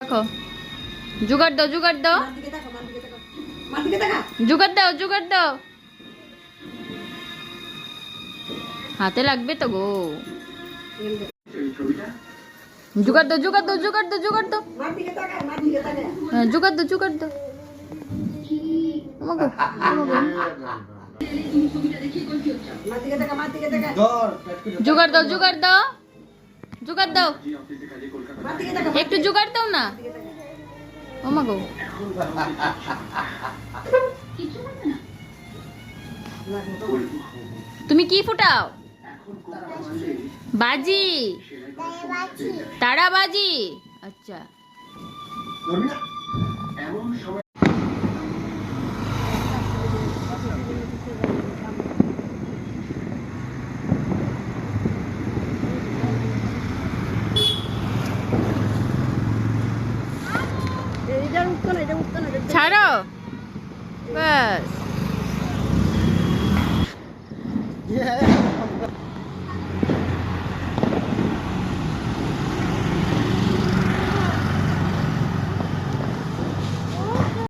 দেখো জোগাড় দাও জোগাড় দাও জোগাড় দাও জোগাড় দাও হাতে লাগবে তো গো জোগাড় দাও জোগাড় দাও জোগাড় দাও জোগাড় দাও হ্যাঁ জোগাড় দাও জোগাড় দাও আমাকে জোগাড় দাও জোগাড় দাও জোগাড় দাও একটু জোগাড় দাও না ওমা গো তুমি কি ফুটাও বাজি তারা বাজি আচ্ছা ছাড়ো বাস